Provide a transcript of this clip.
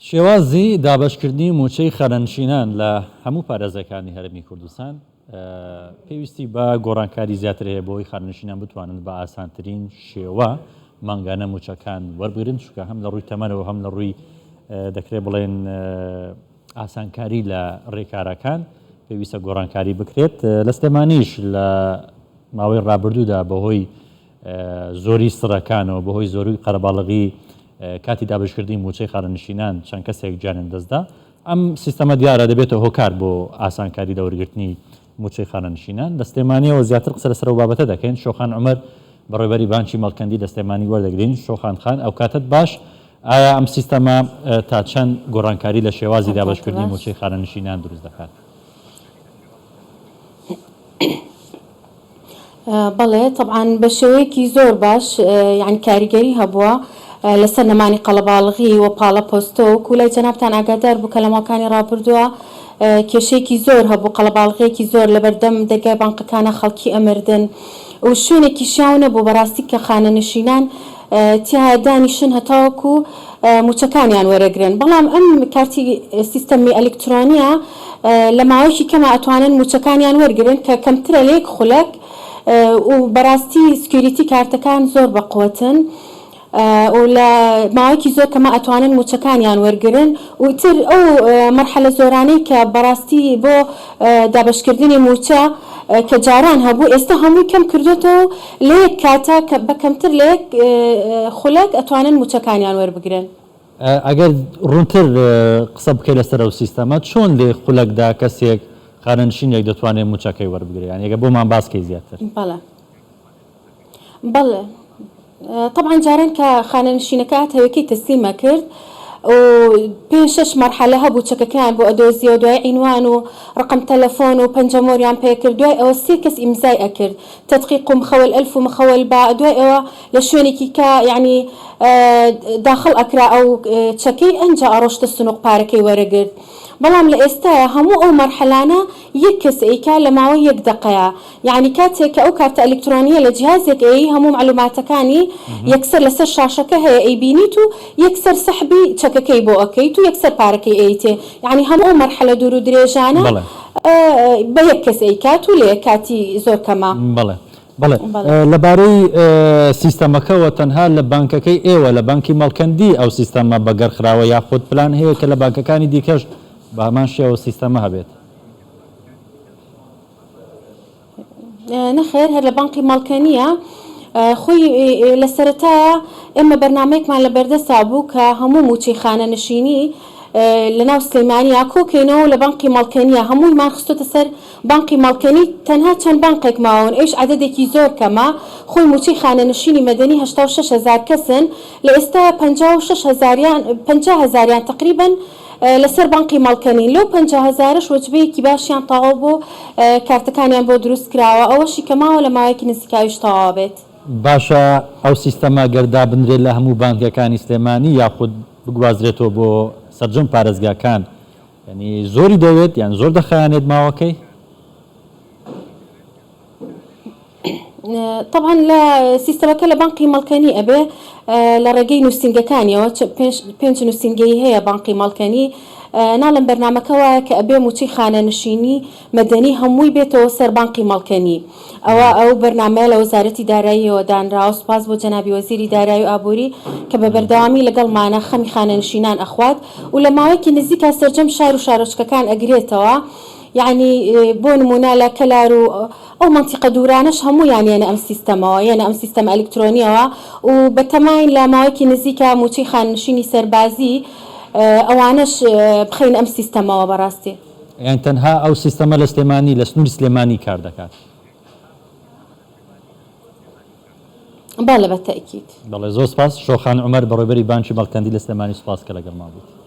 شێوازی دابەشکردنی موچەی خەرەنشینان لە هەموو پارێزەکانی هەرێمی کوردستان پێویستی بە گۆڕانکاری زیاتر هەیە بۆی خەرەنشینان بتوانن بە ئاسانترین شێوە مانگانە موچەکان وەربگرن، چونکە هەم لە ڕووی تەمەنەوە هەم لە ڕووی دەکرێت بڵێن ئاسانکاری لە ڕێکارەکان پێویستە گۆڕانکاری بکرێت. لە سلێمانیش لە ماوەی ڕابردوودا بەهۆی زۆری سڕەکانەوە بەهۆی زۆری قەرەباڵغی کاتی دابشکردنی موچەی خەرەنشینان چەند کەسێک جانیان دەستدا. ئەم سیستەمە دیارە دەبێتە هۆکار بۆ ئاسانکاری دەوەرگرتنی موچەی خەرەنشینان. لە سلێمانیەوە زیاتر قسە لەسەر ئەو بابەتە دەکەین. شۆخان عومەر بەڕێوەبەری بانکی مەڵکەندی لە سلێمانی وەردەگرین. شۆخان خان، ئەو کاتت باش، ئایا ئەم سیستەمە تا چەند گۆڕانکاری لە شێوازی دابشکردنی موچەی خەرەنشینان دروست دەکات؟ بەڵێ طبعاً بە شێوەیەکی زۆر باش، یعنی کاریگەری هەبووە لەسەر نەمانی قەڵەباڵغی و پاڵە پۆستۆ و کوولای جەنابتان ئاگادار بوو کە لە ماوەکانی ڕابردووە کێشەیەکی زۆر هەبوو، قەڵەباڵغەیەکی زۆر لەبەردەم دەرگای بانقەکانە خەڵکی ئەمردن و شوێنێکی شیاو نەبوو بەڕاستی کە خانەنشینان تیا دانیشن هەتاوەکو موچەکانیان وەرەگرن. بەڵام ئەم کارتی سیستەمی ئەلکترۆنیە لە ماوەیەکی کەمە ئەتوانن موچەکانیان وەرگرن کە کەمترە لێک خولەک و بەڕاستی سکیوریتی کارتەکان زۆر بەقوتن و لە ماوەیەکی زۆر کەمە ئەتوانن موچەکانیان وەرگرن و تر ئەو مەرحەلە زۆرانەی کە بەڕاستی بۆ دابشکردنی موچە کە جاران هەبوو ئێستا هەمووی کەم کردوێتەوە لە یەک کاتە بە کەمتر لە یەک خولەک ئەتوانن موچەکانیان وەربگرن. ئەگەر ڕوونتر قسە بکەی لەسەر ئەو سیستەمە چۆن لێ خولەکدا کەسێک خانەنشینێک دەتوانێت موچەکەی وەربگرێت؟ یان ئەگە بۆمان باسکەی زیاتر. بەڵێ طبعاً جاران کە خانەنشینەکە هەوێکەی تەسلیمە کرد و 5-6 مەرحەلە هەبوو چەکەکەیان بۆ ئەدۆزیەوە، دوای عینوان و ڕقم تەلەفۆن و پەنجەمۆریان پێکرد، دوای ئەوە 3 کەس ئیمزای ئەکرد تەدقیق و مخەول ئەلف و مخەول با، دوای ئەوە لە شوێنێکی کە یعنی داخل ئەکرا ئەو چەکەی ئەنجا ئەڕۆشتە سنووق پارەکەی وەرەگرت. بەڵام لە ئێستاە هەموو ئەو مەرحەلانە یەک کەس ئەیکا لە ماوەی 1 دقەیە، یعنی کاتێک کە ئەو کارتە ئەلکترۆنیە لە جیهازێک هەموو معلوماتەکانی یەکسەر لەسەر شاشەکە هەیە ئەیبینیت و یەکسەر سەحبی چەکەکەی بۆ ئەەکەیت و یەکسەر پارەکەی ئەیتێ، یعنی هەموو ئەو مەرحەلە دوور و درێژانە بە یەک کەس ئەیکات و لە کاتی زۆر کەمە. بەڵێ لەبارەی سیستەمەکەەوە تەنها لە بانکەکەی ئێوە لە بانکی مەڵکەندی ئەو سیستەمە بەگەرخراوە یاخود پلان هەیە کە لە بانکەکانی دیکەش بە هەمان شێوە سیستەمە هەبێت؟ نەخێر، هەر لە بانکی مەڵکەنیە خۆی لە سەرەتایە ئێمە بەرنامەیەکمان لە بەردەستا بوو کە هەموو موچەی خانەنشینی لە ناو سلێمانیە کۆکەینەوە لە بانکی مەڵکەنیە هەموویمان خستۆتە سەر بانکی مەڵکەنی. تەنها چەند بانقێک ماون ئەوش عەدەدێکی زۆر کەمە، خۆی موچەی خانەنشینی مەدەنی 86,000 کەسن، لە ئێستا 50,000 تقریبا لەسەر بانکی مەڵکەنی، لەو 50,000ش وەجبەیەکی باشیان تەواو بۆ کارتەکانیان بۆ دروست کراوە، ئەوەشی کەماوە لە ماوەیەکی نزیکاویش تەواو بێت. باشە ئەو سیستەمە گەردا بنرێت لە هەموو بانکەکانی سلێمانی یاخود بگوازرێتەوە بۆ سەرجەم پارێزگاکان، یعنی زۆری دەوێت یان زۆر دەخایانێت ماوەکەی؟ طبعاً لە سیستەمەکە لە بانکی مەڵکەنی ئەبێ لە ڕێگەی نووسینگەکانیەوە 5 نووسینگەی هەیە بانکی مەڵکەنی، ناڵم بەرنامەکە وایە کە ئەبێ موچەی خانەنشینی مەدەنی هەمووی بێتەوە سەر بانکی مەڵکەنی. ئەو بەرنامەیە لە وەزارەتی داراییەوە دانراوە، سوپاس بۆ جەنابی وەزیری دارایی و ئابووری کە بە بەردەوامی لەگەڵمانە خەمی خانەنشینان ئەخوات و لە ماوەیەکی نزیکە سەرجەم شار و شارۆچکەکان ئەگرێتەوە، یعنی بۆ نمونە لە کەلار و ئەو منتیقە دوورانش هەموویان یەنە ئەم سیستەمەوە، یەنە ئەم سیستەم ئەلکترۆنیەوە و بەتەماین لە ماوەیەکی نزیکە موچەی خانەنشینی سەربازی ئەوانش بخەین ئەم سیستەمەوە بەڕاستی. یان تەنها ئەو سیستەمە لە سلێمانی لە سنووری سلێمانی کار دەکات؟ بەڵێ بەتەئکید. بەڵێ زۆر سپاس. شۆخان عومەر بەڕێوەبەری بانکی مەڵکەندی لە سلێمانی، سوپاس کە لەگەڵمان بوویت.